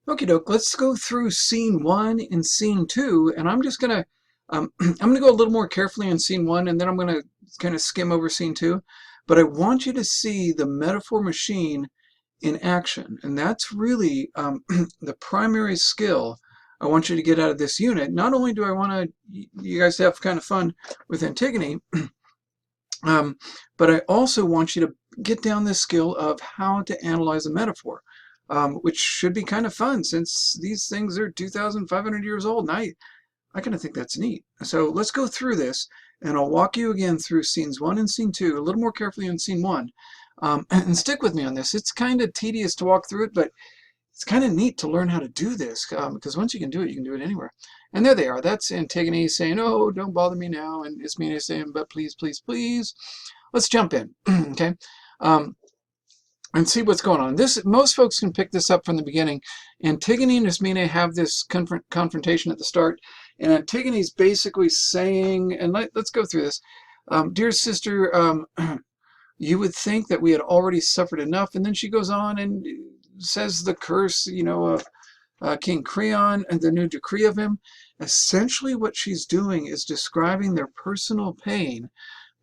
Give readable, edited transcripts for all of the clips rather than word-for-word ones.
Okie doke, let's go through scene one and scene two, and I'm just gonna I'm gonna go a little more carefully on scene one, and then I'm gonna kind of skim over scene two. But I want you to see the metaphor machine in action, and that's really the primary skill I want you to get out of this unit. Not only do I want you guys to have kind of fun with Antigone, but I also want you to get down this skill of how to analyze a metaphor, which should be kind of fun since these things are 2,500 years old, and I kind of think that's neat. So let's go through this, and I'll walk you again through scenes one and scene two, a little more carefully on scene one. And stick with me on this. It's kind of tedious to walk through it, but it's kind of neat to learn how to do this, because once you can do it, you can do it anywhere. And there they are. That's Antigone saying, "Oh, don't bother me now," and Ismene saying, "But please, please, please." Let's jump in, okay, and see what's going on. This most folks can pick this up from the beginning. Antigone and Ismene have this confrontation at the start, and Antigone's basically saying, and let's go through this. Dear sister, you would think that we had already suffered enough, and then she goes on and says the curse, of King Creon and the new decree of him. Essentially what she's doing is describing their personal pain,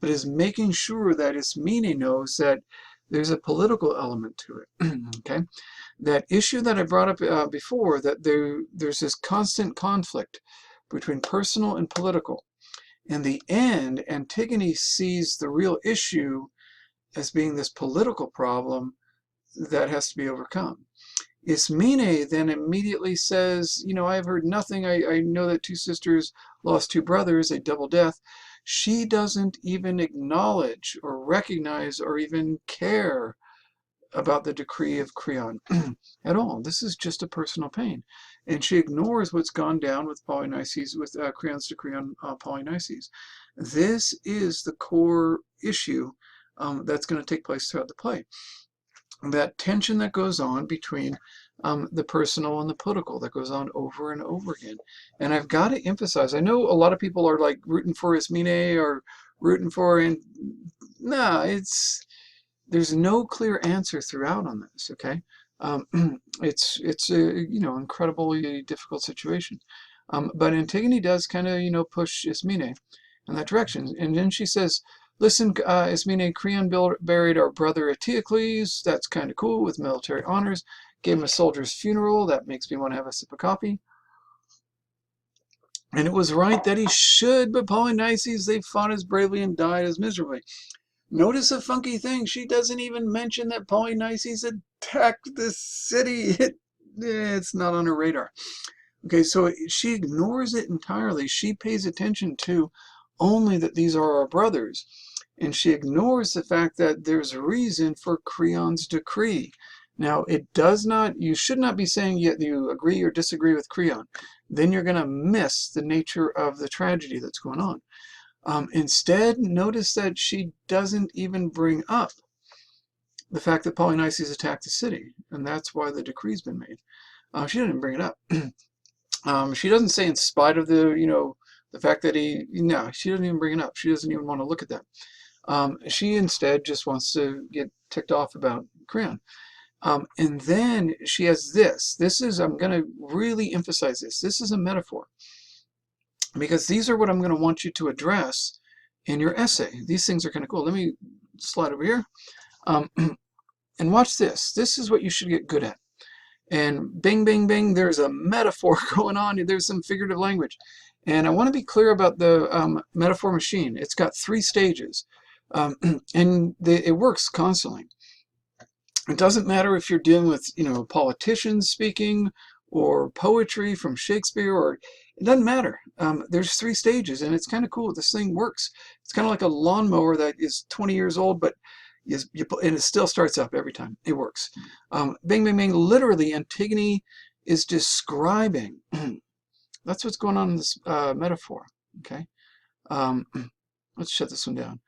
but is making sure that Ismene knows that there's a political element to it. Okay, that issue that I brought up before, that there's this constant conflict between personal and political. In the end, Antigone sees the real issue as being this political problem that has to be overcome. Ismene then immediately says, I have heard nothing. I know that two sisters lost two brothers, a double death. She doesn't even acknowledge or recognize or even care about the decree of Creon at all. This is just a personal pain. And she ignores what's gone down with Polynices, with Creon's decree on Polynices. This is the core issue that's going to take place throughout the play. That tension that goes on between the personal and the political, that goes on over and over again. And I've got to emphasize, I know a lot of people are like rooting for Ismene or rooting for, and there's no clear answer throughout on this, okay? It's a, incredibly difficult situation. But Antigone does kind of, push Ismene in that direction. And then she says, "Listen, Ismene, Creon buried our brother Eteocles. That's kind of cool, with military honors. Gave him a soldier's funeral. That makes me want to have a sip of coffee. And it was right that he should, but Polynices, they fought as bravely and died as miserably." Notice a funky thing. She doesn't even mention that Polynices attacked the city. It's not on her radar. Okay, so she ignores it entirely. She pays attention to only that these are our brothers. And she ignores the fact that there's a reason for Creon's decree. Now, you should not be saying yet you agree or disagree with Creon. Then you're going to miss the nature of the tragedy that's going on. Instead, notice that she doesn't even bring up the fact that Polynices attacked the city, and that's why the decree's been made. She didn't bring it up. She doesn't say in spite of the fact that she doesn't even bring it up. She doesn't even want to look at that. She instead just wants to get ticked off about Creon. And then she has this. I'm going to really emphasize this. This is a metaphor, because these are what I'm going to want you to address in your essay. These things are kind of cool. Let me slide over here. And watch this. This is what you should get good at. And bing, bing, bing, there's a metaphor going on. There's some figurative language. And I want to be clear about the metaphor machine. It's got 3 stages. And it works constantly. It doesn't matter if you're dealing with, politicians speaking or poetry from Shakespeare, or it doesn't matter. There's 3 stages, and it's kind of cool. This thing works. It's kind of like a lawnmower that is 20 years old, but and it still starts up every time. It works. Bing, bing, bing. Literally, Antigone is describing. That's what's going on in this metaphor. Okay. Let's shut this one down.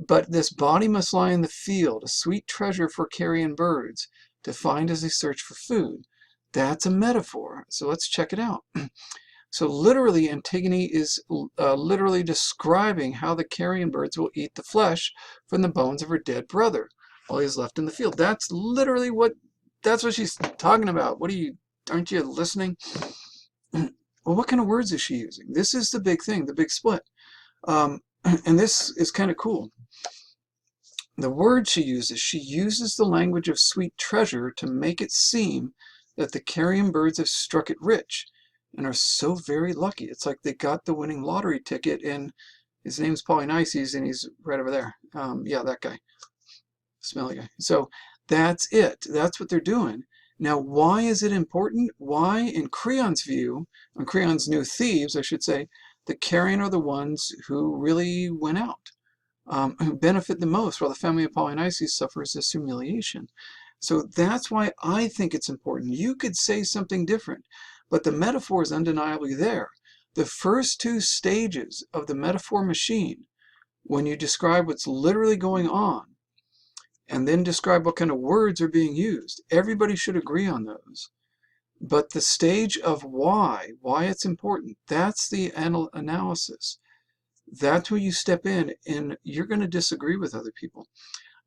But this body must lie in the field, a sweet treasure for carrion birds to find as they search for food. That's a metaphor. So let's check it out. So literally, Antigone is literally describing how the carrion birds will eat the flesh from the bones of her dead brother while he's left in the field. That's what she's talking about. What are you aren't you listening? Well, what kind of words is she using? This is the big thing, the big split. And this is kind of cool. The word she uses the language of sweet treasure to make it seem that the carrion birds have struck it rich and are so very lucky. It's like they got the winning lottery ticket, and his name's Polynices, and he's right over there. Yeah, that guy, smelly guy. So that's it. That's what they're doing. Now, why is it important? Why, in Creon's view, on Creon's new thieves, I should say, the carrion are the ones who really went out. Who benefit the most, while the family of Polynices suffers this humiliation. So that's why I think it's important. You could say something different, but the metaphor is undeniably there. The first two stages of the metaphor machine, when you describe what's literally going on, and then describe what kind of words are being used, everybody should agree on those. But the stage of why it's important, that's the analysis. That's where you step in, and you're going to disagree with other people.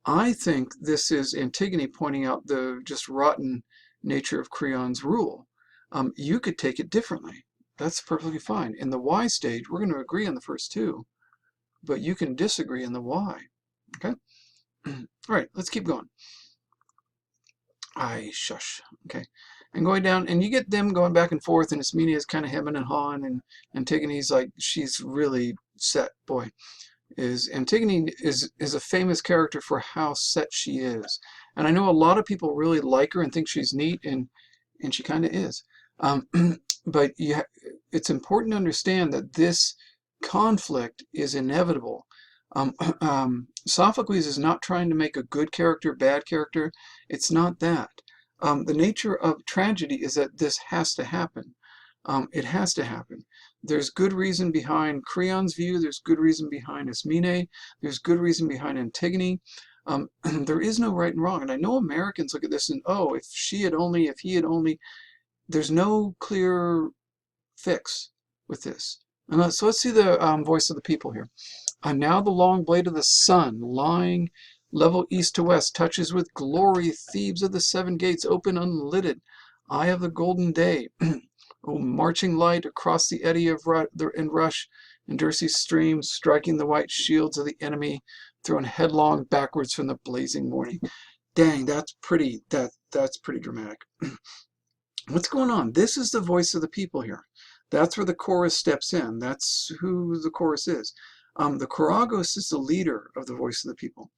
I think this is Antigone pointing out the just rotten nature of Creon's rule. You could take it differently. That's perfectly fine. In the why stage, we're going to agree on the first two, but you can disagree in the why. Okay? All right, let's keep going. Shush. Okay. And going down, and you get them going back and forth, and Ismene is kind of hemming and hawing, and Antigone's like, she's really set. Boy, Antigone is a famous character for how set she is. And I know a lot of people really like her and think she's neat, and she kind of is. But it's important to understand that this conflict is inevitable. Sophocles is not trying to make a good character, bad character. It's not that. The nature of tragedy is that this has to happen. It has to happen. There's good reason behind Creon's view. There's good reason behind Ismene. There's good reason behind Antigone. There is no right and wrong. And I know Americans look at this and, oh, if he had only, there's no clear fix with this. And so let's see the voice of the people here. Now the long blade of the sun, lying level east to west, touches with glory Thebes of the seven gates, open unlidded, eye of the golden day. O marching light across the eddy of rush and Dirce's stream, striking the white shields of the enemy, thrown headlong backwards from the blazing morning. Dang, that's pretty. That's pretty dramatic. What's going on? This is the voice of the people here. That's where the chorus steps in. That's who the chorus is. The choragos is the leader of the voice of the people.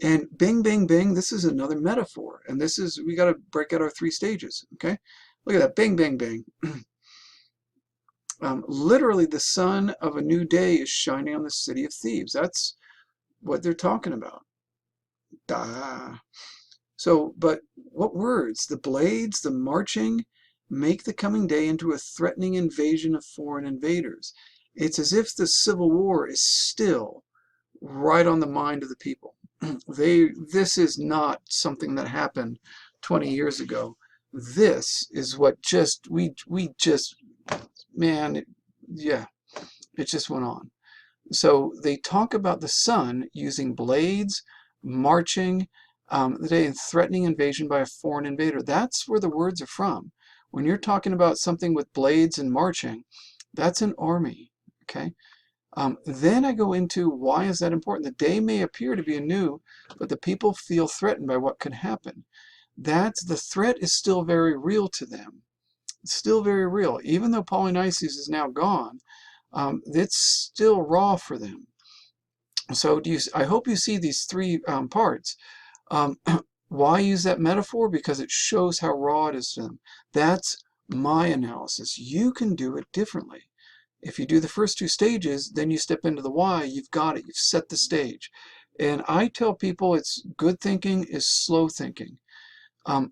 And bing, bing, bing, this is another metaphor. And this is, we got to break out our three stages, okay? Look at that, bing, bing, bing. Literally, the sun of a new day is shining on the city of Thebes. That's what they're talking about. So, but what words? The blades, the marching, make the coming day into a threatening invasion of foreign invaders. It's as if the Civil War is still right on the mind of the people. This is not something that happened 20 years ago. This is what we just, man, yeah, it just went on. So they talk about the sun using blades, marching, the day and threatening invasion by a foreign invader. That's where the words are from. When you're talking about something with blades and marching, that's an army, okay? Then I go into why is that important? The day may appear to be anew, but the people feel threatened by what could happen. The threat is still very real to them. It's still very real. Even though Polynices is now gone, it's still raw for them. So I hope you see these three parts. Why use that metaphor? Because it shows how raw it is to them. That's my analysis. You can do it differently. If you do the first two stages, then you step into the why. You've got it. You've set the stage. And I tell people it's good thinking is slow thinking.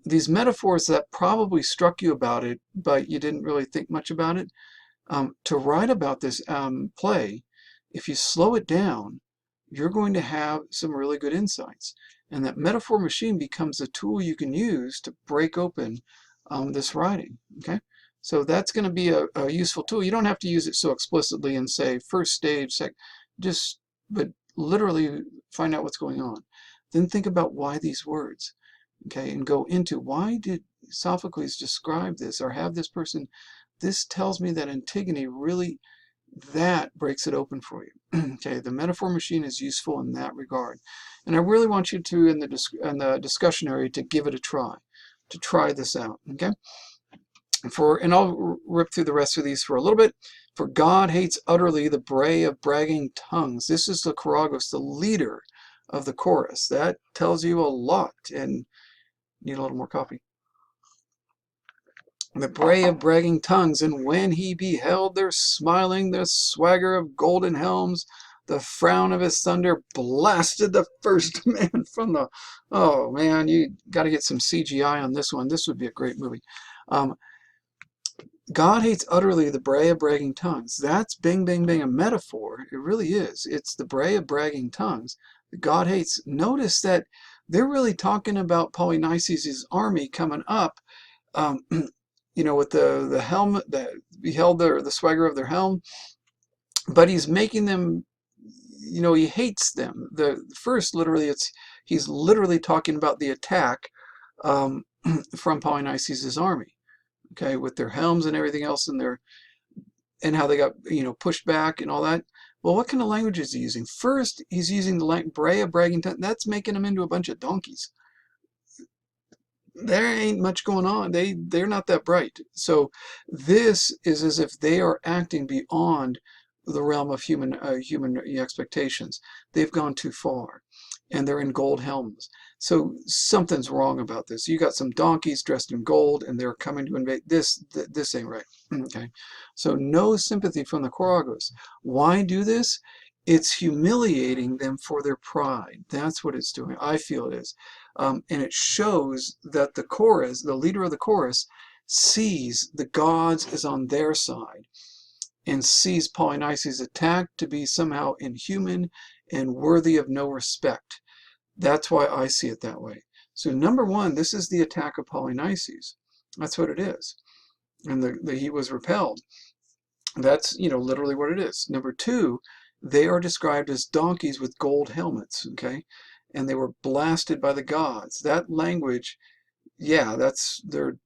These metaphors that probably struck you about it, but you didn't really think much about it. To write about this play, if you slow it down, you're going to have some really good insights. And that metaphor machine becomes a tool you can use to break open this writing. Okay, so that's going to be a useful tool. You don't have to use it so explicitly and say first stage, but literally find out what's going on. Then think about why these words. okay, and go into why did Sophocles describe this or have this person. This tells me that Antigone really, that breaks it open for you. Okay, the metaphor machine is useful in that regard. And I really want you to, in the discussion area, to give it a try, to try this out, okay? And I'll rip through the rest of these for a little bit. For God hates utterly the bray of bragging tongues. This is the Chorugus, the leader of the chorus. That tells you a lot, and need a little more coffee. The bray of bragging tongues, and when he beheld their smiling, the swagger of golden helms, the frown of his thunder blasted the first man from the... Oh man, you got to get some CGI on this one. This would be a great movie. God hates utterly the bray of bragging tongues. That's bing, bing, bing, a metaphor. It really is. It's the bray of bragging tongues that God hates. Notice that they're really talking about Polynices' army coming up, you know, with the helmet, beheld the swagger of their helm, but he's making them, you know, he hates them. The first, literally, he's literally talking about the attack from Polynices' army. Okay, with their helms and everything else, and how they got, you know, pushed back and all that. Well, what kind of language is he using? First, he's using the bray of bragging tongue. That's making them into a bunch of donkeys. There ain't much going on. They're not that bright. So this is as if they are acting beyond the realm of human expectations. They've gone too far, and they're in gold helms. So something's wrong about this. You got some donkeys dressed in gold, and they're coming to invade. This ain't right. Okay, so no sympathy from the Chorugus. Why do this? It's humiliating them for their pride. That's what it's doing. I feel it is. And it shows that the chorus, the leader of the chorus, sees the gods is on their side and sees Polynices' attack to be somehow inhuman and worthy of no respect. That's why I see it that way. So number one, this is the attack of Polynices. That's what it is. And he was repelled. That's, you know, literally what it is. Number two, they are described as donkeys with gold helmets, okay? And they were blasted by the gods. That language, yeah, they're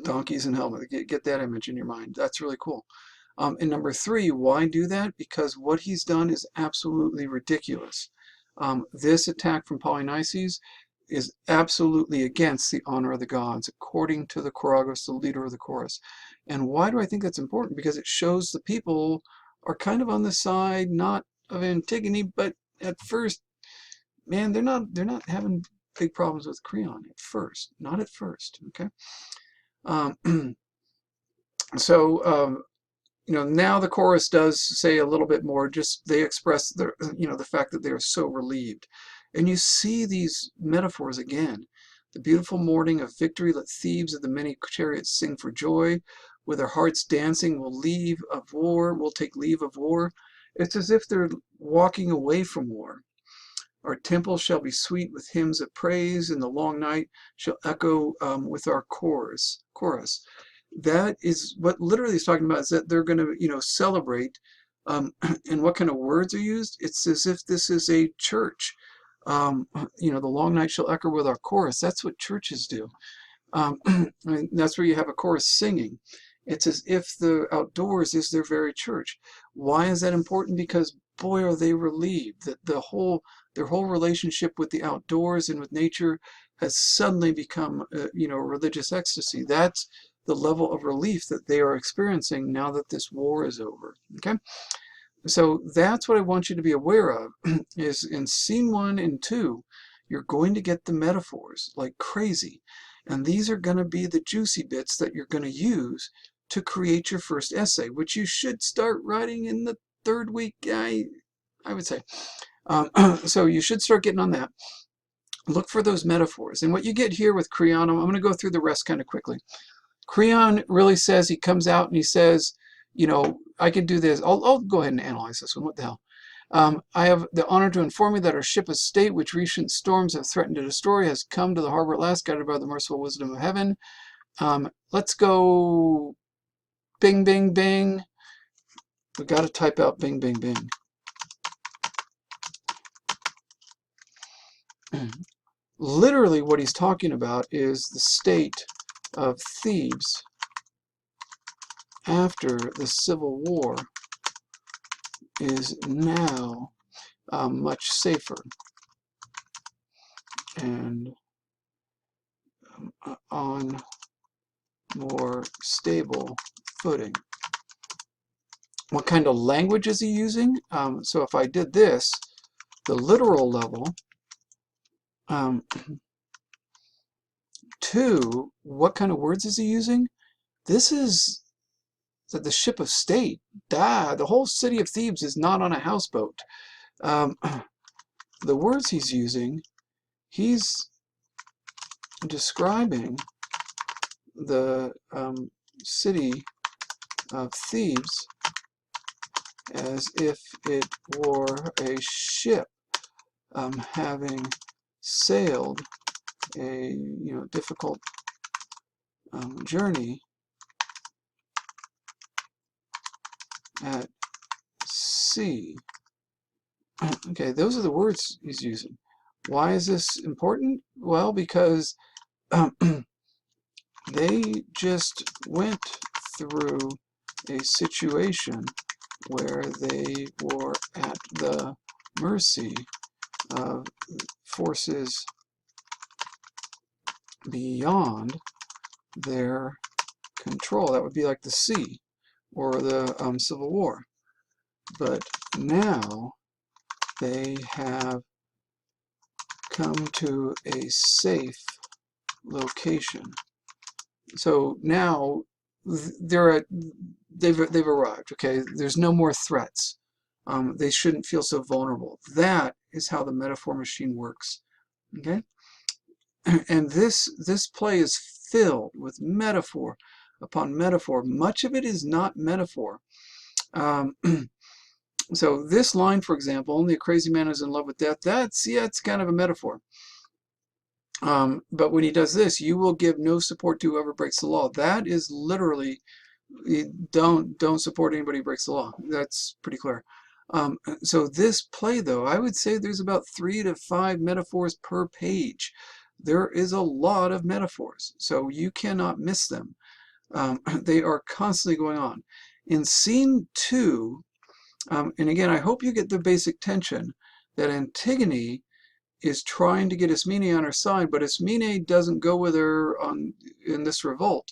donkeys and helmets. Get that image in your mind. That's really cool. And number three, why do that? Because what he's done is absolutely ridiculous. This attack from Polynices is absolutely against the honor of the gods, according to the Chorugus, the leader of the chorus. And why do I think that's important? Because it shows the people are kind of on the side, not of Antigone, but at first, man, they're not having big problems with Creon at first, not at first, okay? You know, now the chorus does say a little bit more, just they express their, you know, the fact that they are so relieved. And you see these metaphors again. The beautiful morning of victory, let thieves of the many chariots sing for joy. With their hearts dancing, we'll take leave of war. It's as if they're walking away from war. Our temple shall be sweet with hymns of praise, and the long night shall echo with our chorus. That is what literally is talking about, is that they're going to, you know, celebrate. And what kind of words are used? It's as if this is a church. You know, the long night shall echo with our chorus. That's what churches do. And that's where you have a chorus singing. It's as if the outdoors is their very church. Why is that important? Because boy, are they relieved that their whole relationship with the outdoors and with nature has suddenly become, you know, religious ecstasy. That's the level of relief that they are experiencing now that this war is over. Okay, so that's what I want you to be aware of. Is in scene 1 and 2, you're going to get the metaphors like crazy, and these are going to be the juicy bits that you're going to use to create your first essay, which you should start writing in the 3rd week, I would say. So you should start getting on that. Look for those metaphors. And what you get here with Creon, I'm going to go through the rest kind of quickly. Creon really says, he comes out and he says, you know, I can do this. I'll go ahead and analyze this one. What the hell? I have the honor to inform you that our ship of state, which recent storms have threatened to destroy, has come to the harbor at last, guided by the merciful wisdom of heaven. Let's go bing, bing, bing. We got to type out bing, bing, bing. literally what he's talking about is the state of Thebes after the Civil War is now much safer and on more stable footing. What kind of language is he using? So if I did this, the literal level, two, what kind of words is he using? This is the ship of state. The whole city of Thebes is not on a houseboat. The words he's using, he's describing the city of Thebes as if it were a ship having sailed a difficult journey at sea. Okay, those are the words he's using. Why is this important? Well, because they just went through a situation where they were at the mercy of forces beyond their control. That would be like the sea or the Civil War. But now they have come to a safe location. So now they've arrived. Okay, there's no more threats. They shouldn't feel so vulnerable. That is how the metaphor machine works. Okay, and this play is filled with metaphor upon metaphor. Much of it is not metaphor. So this line, for example, only a crazy man is in love with death. It's kind of a metaphor. But when he does this, you will give no support to whoever breaks the law. That is literally, don't support anybody who breaks the law. That's pretty clear. So this play, though, I would say there's about 3 to 5 metaphors per page. There is a lot of metaphors, so you cannot miss them. They are constantly going on. In scene 2, and again, I hope you get the basic tension that Antigone is trying to get Ismene on her side, but Ismene doesn't go with her in this revolt.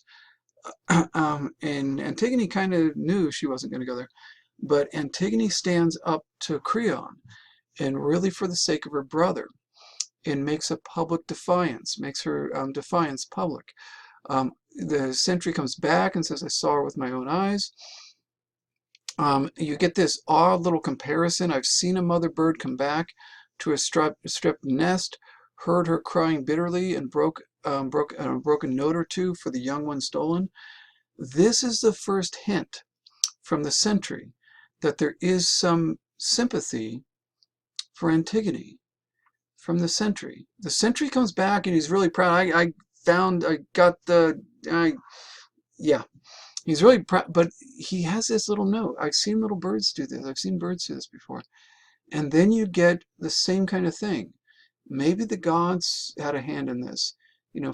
And Antigone kind of knew she wasn't going to go there. But Antigone stands up to Creon, and really for the sake of her brother, and makes a public defiance, makes her defiance public. The sentry comes back and says, I saw her with my own eyes. You get this odd little comparison. I've seen a mother bird come back to a stripped nest, heard her crying bitterly, and broke a note or two for the young one stolen. This is the first hint from the sentry that there is some sympathy for Antigone from the sentry. The sentry comes back and he's really proud. Yeah. He's really proud, but he has this little note. I've seen little birds do this. I've seen birds do this before. And then you get the same kind of thing. Maybe the gods had a hand in this,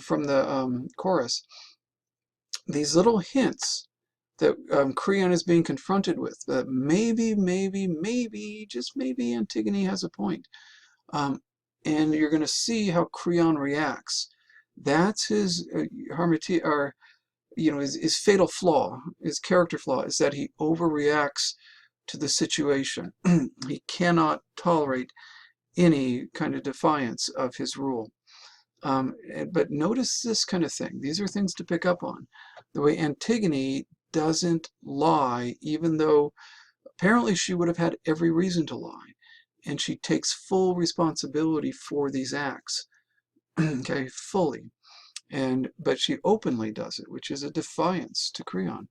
from the chorus. These little hints that Creon is being confronted with, that maybe, just maybe Antigone has a point. And you're going to see how Creon reacts. That's his his fatal flaw, his character flaw, is that he overreacts to the situation. He cannot tolerate any kind of defiance of his rule. But notice this kind of thing. These are things to pick up on. The way Antigone doesn't lie, even though apparently she would have had every reason to lie. And she takes full responsibility for these acts. Okay, fully. But she openly does it, which is a defiance to Creon.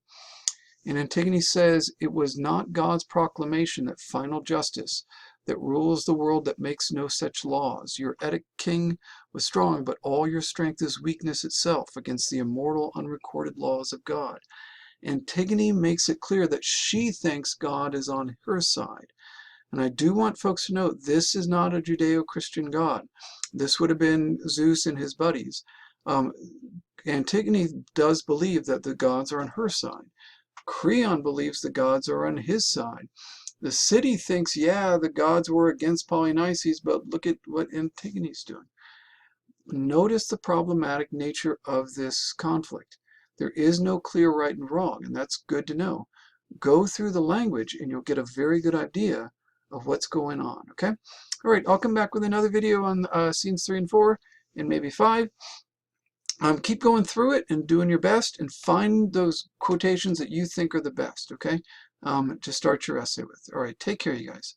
And Antigone says, it was not God's proclamation that final justice that rules the world that makes no such laws. Your Etic king was strong, but all your strength is weakness itself against the immortal, unrecorded laws of God. Antigone makes it clear that she thinks God is on her side. And I do want folks to note, this is not a Judeo-Christian God. This would have been Zeus and his buddies. Um, Antigone does believe that the gods are on her side. Creon believes the gods are on his side. The city thinks, yeah, the gods were against Polynices, but look at what Antigone's doing. Notice the problematic nature of this conflict. There is no clear right and wrong, and that's good to know. Go through the language and you'll get a very good idea of what's going on, okay? All right, I'll come back with another video on scenes 3 and 4 and maybe 5. Keep going through it and doing your best and find those quotations that you think are the best, okay? To start your essay with. All right, take care, you guys.